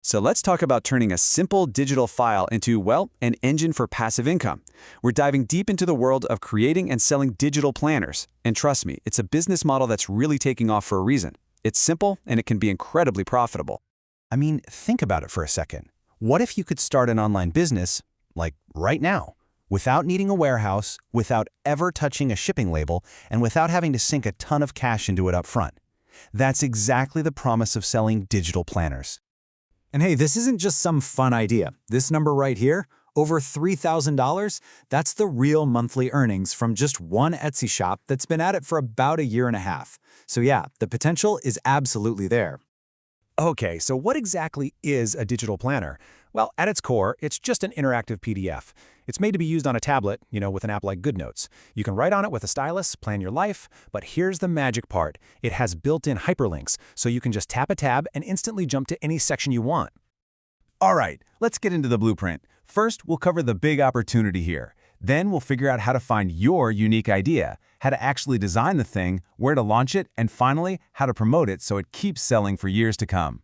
So let's talk about turning a simple digital file into, well, an engine for passive income. We're diving deep into the world of creating and selling digital planners. And trust me, it's a business model that's really taking off for a reason. It's simple and it can be incredibly profitable. I mean, think about it for a second. What if you could start an online business, like right now, without needing a warehouse, without ever touching a shipping label, and without having to sink a ton of cash into it up front? That's exactly the promise of selling digital planners. And hey, this isn't just some fun idea. This number right here, over $3,000, that's the real monthly earnings from just one Etsy shop that's been at it for about a year and a half. So yeah, the potential is absolutely there. Okay, so what exactly is a digital planner? Well, at its core, it's just an interactive PDF. It's made to be used on a tablet, with an app like GoodNotes. You can write on it with a stylus, plan your life, but here's the magic part. It has built-in hyperlinks, so you can just tap a tab and instantly jump to any section you want. All right, let's get into the blueprint. First, we'll cover the big opportunity here. Then we'll figure out how to find your unique idea, how to actually design the thing, where to launch it, and finally, how to promote it so it keeps selling for years to come.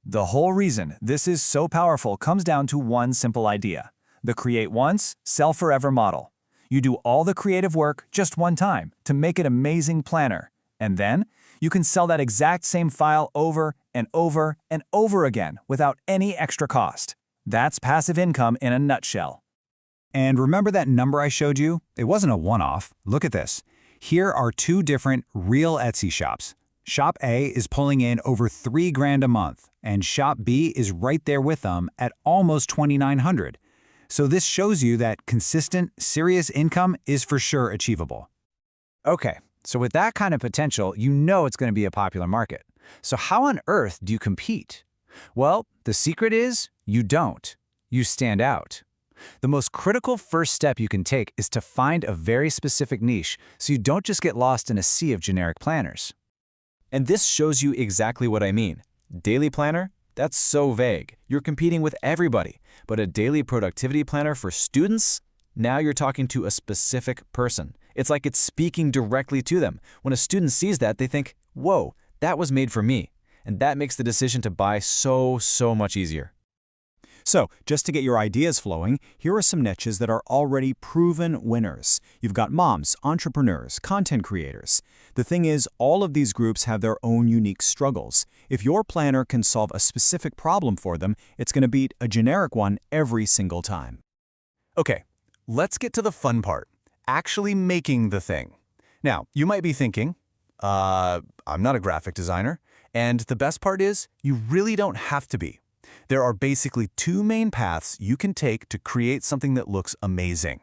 The whole reason this is so powerful comes down to one simple idea: the create once, sell forever model. You do all the creative work just one time to make an amazing planner, and then you can sell that exact same file over and over and over again without any extra cost. That's passive income in a nutshell. And remember that number I showed you? It wasn't a one-off. Look at this. Here are two different real Etsy shops. Shop A is pulling in over $3,000 a month, and Shop B is right there with them at almost $2,900. So this shows you that consistent, serious income is for sure achievable. Okay, so with that kind of potential, you know it's going to be a popular market. So how on earth do you compete? Well, the secret is you don't. You stand out. The most critical first step you can take is to find a very specific niche so you don't just get lost in a sea of generic planners. And this shows you exactly what I mean. Daily planner? That's so vague. You're competing with everybody. But a daily productivity planner for students? Now you're talking to a specific person. It's like it's speaking directly to them. When a student sees that, they think, whoa, that was made for me. And that makes the decision to buy so much easier. So, just to get your ideas flowing, here are some niches that are already proven winners. You've got moms, entrepreneurs, content creators. The thing is, all of these groups have their own unique struggles. If your planner can solve a specific problem for them, it's going to beat a generic one every single time. Okay, let's get to the fun part, actually making the thing. Now, you might be thinking, I'm not a graphic designer. And the best part is, you really don't have to be. There are basically two main paths you can take to create something that looks amazing.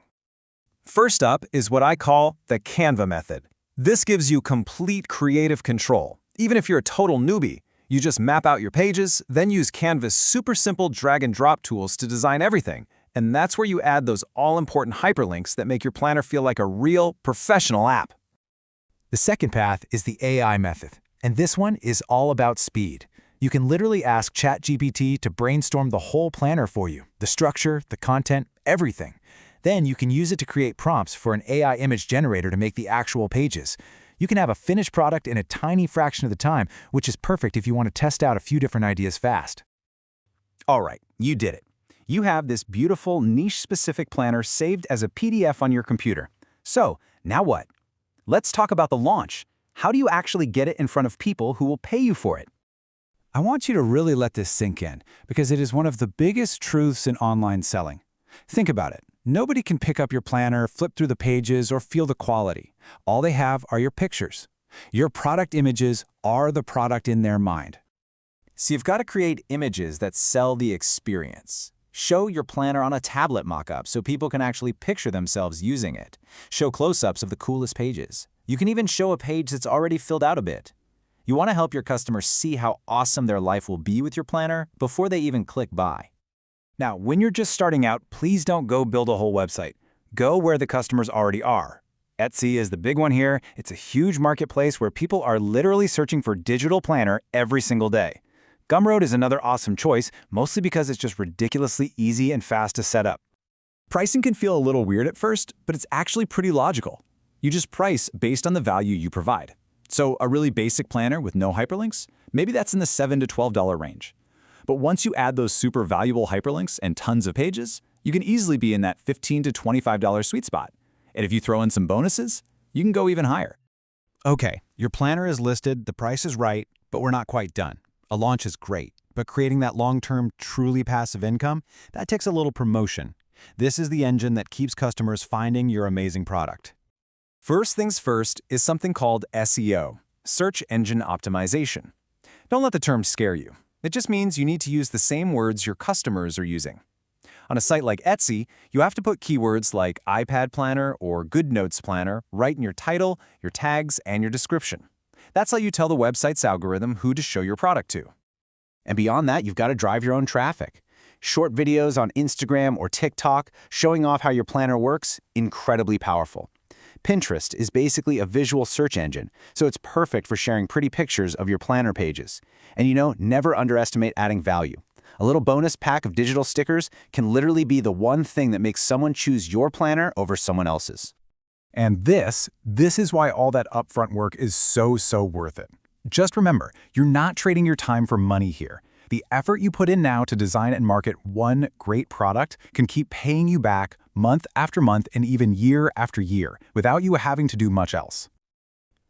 First up is what I call the Canva method. This gives you complete creative control. Even if you're a total newbie, you just map out your pages, then use Canva's super simple drag and drop tools to design everything. And that's where you add those all-important hyperlinks that make your planner feel like a real, professional app. The second path is the AI method, and this one is all about speed. You can literally ask ChatGPT to brainstorm the whole planner for you, the structure, the content, everything. Then you can use it to create prompts for an AI image generator to make the actual pages. You can have a finished product in a tiny fraction of the time, which is perfect if you want to test out a few different ideas fast. All right, you did it. You have this beautiful niche-specific planner saved as a PDF on your computer. So, now what? Let's talk about the launch. How do you actually get it in front of people who will pay you for it? I want you to really let this sink in, because it is one of the biggest truths in online selling. Think about it. Nobody can pick up your planner, flip through the pages, or feel the quality. All they have are your pictures. Your product images are the product in their mind. So you've got to create images that sell the experience. Show your planner on a tablet mock-up so people can actually picture themselves using it. Show close-ups of the coolest pages. You can even show a page that's already filled out a bit. You want to help your customers see how awesome their life will be with your planner before they even click buy. Now, when you're just starting out, please don't go build a whole website. Go where the customers already are. Etsy is the big one here. It's a huge marketplace where people are literally searching for digital planner every single day. Gumroad is another awesome choice, mostly because it's just ridiculously easy and fast to set up. Pricing can feel a little weird at first, but it's actually pretty logical. You just price based on the value you provide. So a really basic planner with no hyperlinks, maybe that's in the $7 to $12 range. But once you add those super valuable hyperlinks and tons of pages, you can easily be in that $15 to $25 sweet spot. And if you throw in some bonuses, you can go even higher. Okay, your planner is listed, the price is right, but we're not quite done. A launch is great, but creating that long-term, truly passive income, that takes a little promotion. This is the engine that keeps customers finding your amazing product. First things first is something called SEO, Search Engine Optimization. Don't let the term scare you. It just means you need to use the same words your customers are using. On a site like Etsy, you have to put keywords like iPad Planner or GoodNotes Planner right in your title, your tags, and your description. That's how you tell the website's algorithm who to show your product to. And beyond that, you've got to drive your own traffic. Short videos on Instagram or TikTok showing off how your planner works, incredibly powerful. Pinterest is basically a visual search engine, so it's perfect for sharing pretty pictures of your planner pages. And never underestimate adding value. A little bonus pack of digital stickers can literally be the one thing that makes someone choose your planner over someone else's. And this is why all that upfront work is so worth it. Just remember, you're not trading your time for money here. The effort you put in now to design and market one great product can keep paying you back month after month and even year after year without you having to do much else.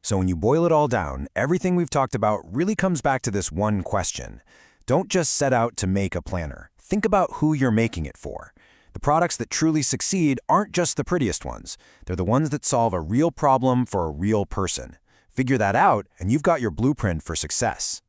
So when you boil it all down, everything we've talked about really comes back to this one question. Don't just set out to make a planner. Think about who you're making it for. The products that truly succeed aren't just the prettiest ones. They're the ones that solve a real problem for a real person. Figure that out, and you've got your blueprint for success.